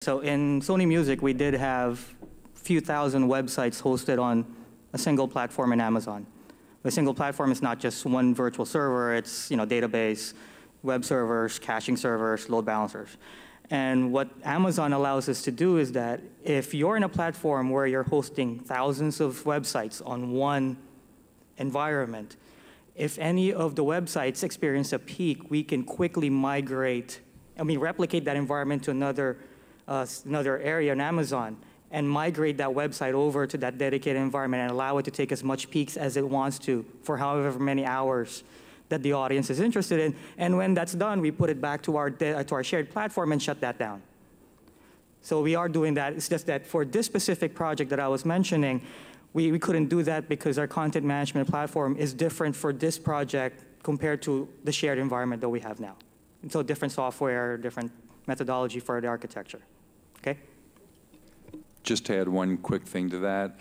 So in Sony Music, we did have a few thousand websites hosted on a single platform in Amazon. A single platform is not just one virtual server, it's database, web servers, caching servers, load balancers. And what Amazon allows us to do is that if you're in a platform where you're hosting thousands of websites on one environment, if any of the websites experience a peak, we can quickly replicate that environment to another area in Amazon and migrate that website over to that dedicated environment and allow it to take as much peaks as it wants to for however many hours that the audience is interested in. And when that's done, we put it back to our shared platform and shut that down. So we are doing that. It's just that for this specific project that I was mentioning, we couldn't do that because our content management platform is different for this project compared to the shared environment that we have now. And so different software, different methodology for the architecture. Okay? Just to add one quick thing to that,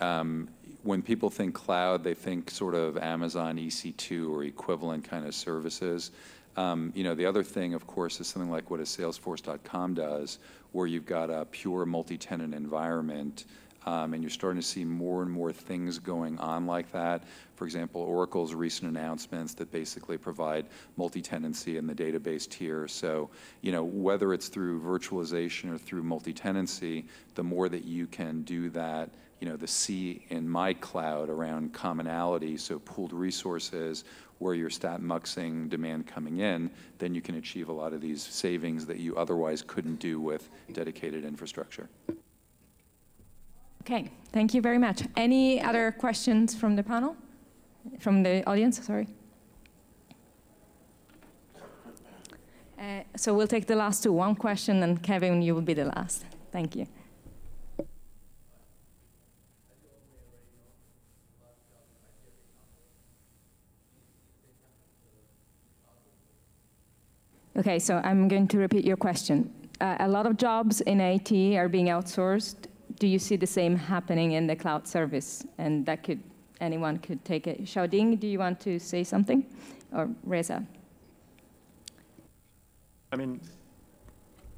when people think cloud, they think sort of Amazon EC2 or equivalent kind of services. The other thing, of course, is something like what a Salesforce.com does, where you've got a pure multi-tenant environment, and you're starting to see more and more things going on like that. For example, Oracle's recent announcements that basically provide multi-tenancy in the database tier. So, whether it's through virtualization or through multi-tenancy, the more that you can do that, the C in my cloud around commonality, so pooled resources, where you're stat muxing demand coming in, then you can achieve a lot of these savings that you otherwise couldn't do with dedicated infrastructure. Okay, thank you very much. Any other questions from the panel? From the audience, sorry. So we'll take the last two. One question, and Kevin, you will be the last. Thank you. Okay, so I'm going to repeat your question. A lot of jobs in IT are being outsourced. Do you see the same happening in the cloud service? And anyone could take it. Xiaoding, do you want to say something? Or Reza? I mean,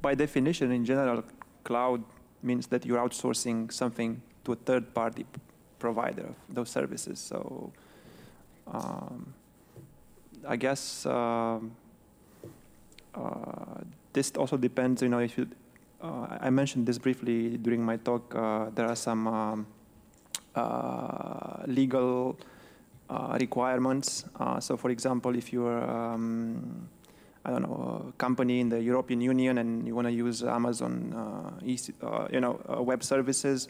by definition, in general, cloud means that you're outsourcing something to a third-party provider of those services. So I guess this also depends, if you, I mentioned this briefly during my talk, there are some legal requirements. So for example, if you're, I don't know, a company in the European Union and you want to use Amazon web services,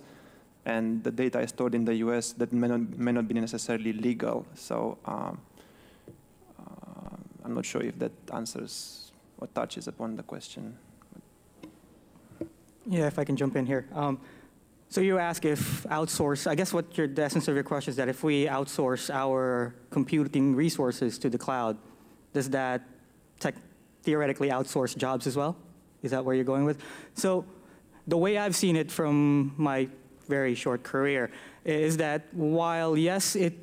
and the data is stored in the US, that may not be necessarily legal. So I'm not sure if that answers or touches upon the question. Yeah, if I can jump in here. So you ask if outsource, I guess the essence of your question is that if we outsource our computing resources to the cloud, does that theoretically outsource jobs as well? Is that where you're going with? So the way I've seen it from my very short career is that while, yes, it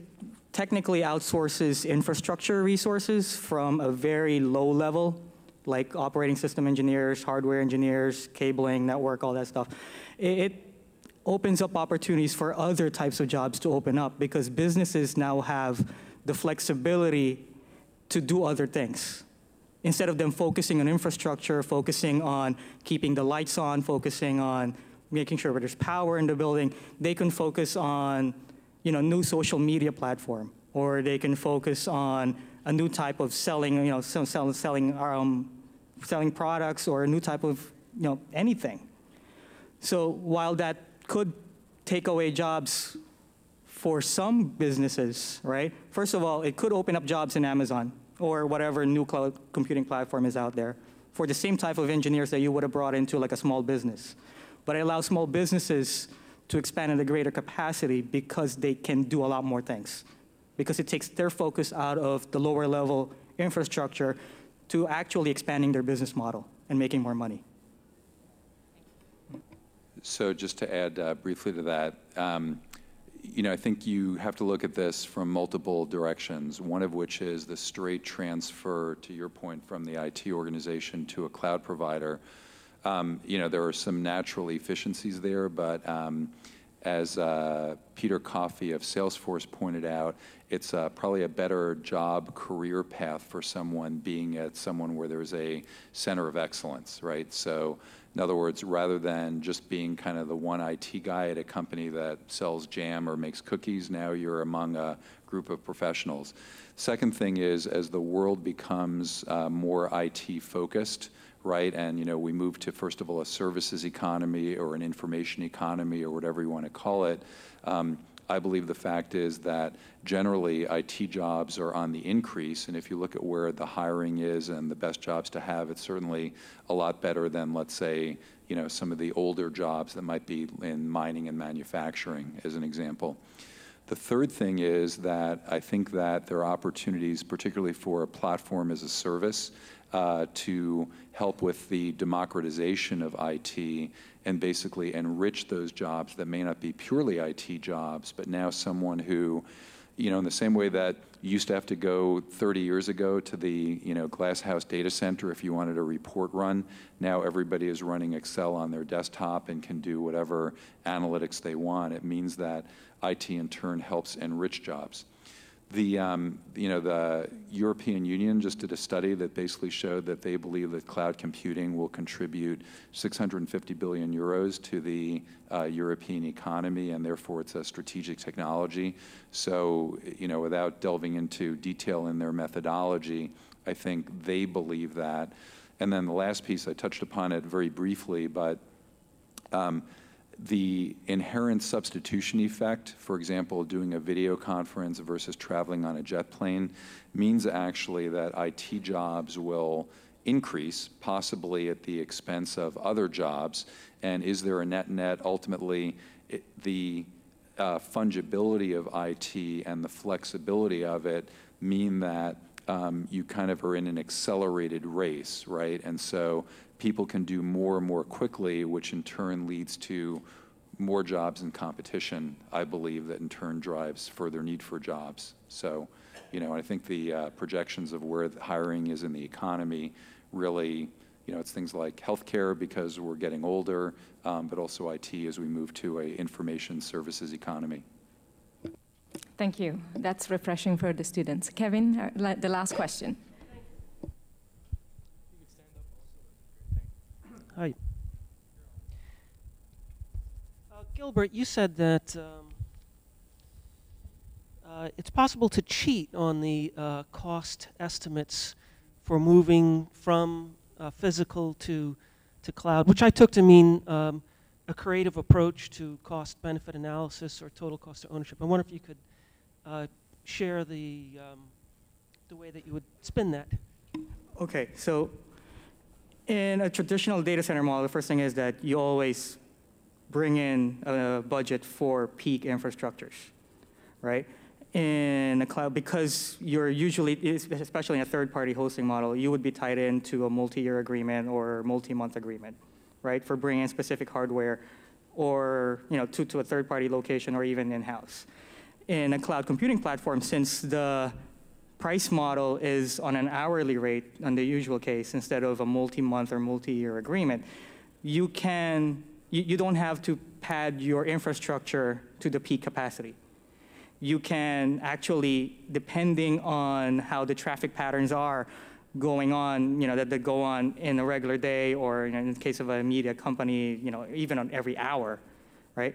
technically outsources infrastructure resources from a very low level, like operating system engineers, hardware engineers, cabling, network, all that stuff, it opens up opportunities for other types of jobs to open up because businesses now have the flexibility to do other things. Instead of them focusing on infrastructure, focusing on keeping the lights on, focusing on making sure there's power in the building, they can focus on new social media platform, or they can focus on a new type of selling, selling products, or a new type of anything. So while that could take away jobs for some businesses, right? First of all, it could open up jobs in Amazon or whatever new cloud computing platform is out there for the same type of engineers that you would have brought into like a small business. But it allows small businesses to expand at a greater capacity because they can do a lot more things. Because it takes their focus out of the lower level infrastructure to actually expanding their business model and making more money. So just to add briefly to that, I think you have to look at this from multiple directions, one of which is the straight transfer, to your point, from the IT organization to a cloud provider. there are some natural efficiencies there, but as Peter Coffey of Salesforce pointed out, it's probably a better job career path for someone being at someone where there's a center of excellence, right? So in other words, rather than just being kind of the one IT guy at a company that sells jam or makes cookies, now you're among a group of professionals. Second thing is, as the world becomes more IT focused, right, and we move to, first of all, a services economy or an information economy or whatever you want to call it, I believe the fact is that generally IT jobs are on the increase, and if you look at where the hiring is and the best jobs to have, it's certainly a lot better than, let's say, some of the older jobs that might be in mining and manufacturing, as an example. The third thing is that I think that there are opportunities, particularly for a platform as a service, to help with the democratization of IT and basically enrich those jobs that may not be purely IT jobs, but now someone who, in the same way that you used to have to go 30 years ago to the, glasshouse data center if you wanted a report run, now everybody is running Excel on their desktop and can do whatever analytics they want. It means that IT in turn helps enrich jobs. The European Union just did a study that basically showed that they believe that cloud computing will contribute 650 billion euros to the European economy, and therefore it's a strategic technology. So, without delving into detail in their methodology, I think they believe that. And then the last piece, I touched upon it very briefly, but the inherent substitution effect, for example, doing a video conference versus traveling on a jet plane, means actually that IT jobs will increase, possibly at the expense of other jobs. And is there a net-net? Ultimately, the fungibility of IT and the flexibility of it mean that you kind of are in an accelerated race, right? And so people can do more and more quickly, which in turn leads to more jobs and competition, I believe, that in turn drives further need for jobs. So, I think the projections of where the hiring is in the economy really, it's things like healthcare because we're getting older, but also IT as we move to a information services economy. Thank you. That's refreshing for the students. Kevin, the last question. Hi. Gilbert, you said that it's possible to cheat on the cost estimates for moving from physical to cloud, which I took to mean a creative approach to cost-benefit analysis or total cost of ownership. I wonder if you could share the way that you would spin that. Okay, so in a traditional data center model, the first thing is that you always bring in a budget for peak infrastructures, right? In a cloud, because you're usually, especially in a third-party hosting model, you would be tied into a multi-year agreement or multi-month agreement, right? For bringing in specific hardware or, to a third-party location or even in-house. In a cloud computing platform, since the price model is on an hourly rate on the usual case instead of a multi-month or multi-year agreement, you don't have to pad your infrastructure to the peak capacity. You can actually, depending on how the traffic patterns are going on, that go on in a regular day or in the case of a media company, even on every hour, right?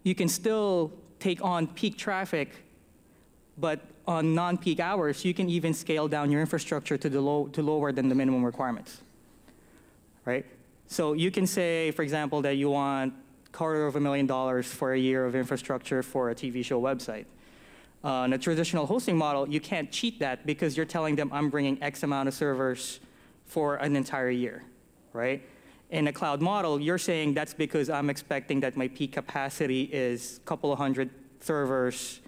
You can still take on peak traffic, but on non-peak hours, you can even scale down your infrastructure to lower than the minimum requirements, right? So you can say, for example, that you want $250,000 for a year of infrastructure for a TV show website. In a traditional hosting model, you can't cheat that because you're telling them I'm bringing X amount of servers for an entire year, right? In a cloud model, you're saying that's because I'm expecting that my peak capacity is a couple of hundred servers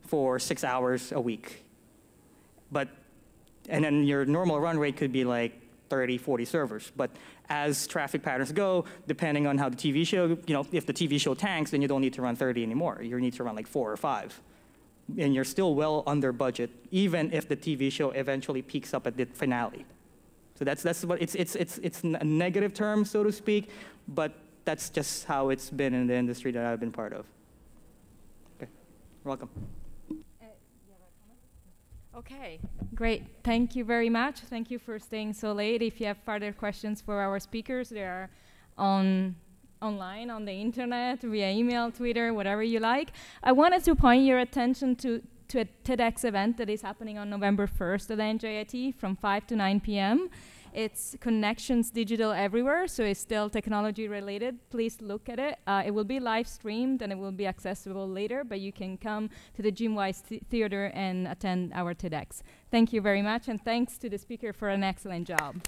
for 6 hours a week. And then your normal run rate could be like 30, 40 servers. But as traffic patterns go, depending on how the TV show, if the TV show tanks, then you don't need to run 30 anymore. You need to run like 4 or 5. And you're still well under budget, even if the TV show eventually peaks up at the finale. So that's what it's a negative term, so to speak, but that's just how it's been in the industry that I've been part of. Okay, you're welcome. Okay, great. Thank you very much. Thank you for staying so late. If you have further questions for our speakers, they are online, on the internet, via email, Twitter, whatever you like. I wanted to point your attention to a TEDx event that is happening on November 1st at NJIT from 5 to 9 p.m. It's Connections Digital Everywhere, so it's still technology related. Please look at it. It will be live streamed and it will be accessible later, but you can come to the Jim Wise Theater and attend our TEDx. Thank you very much, and thanks to the speaker for an excellent job.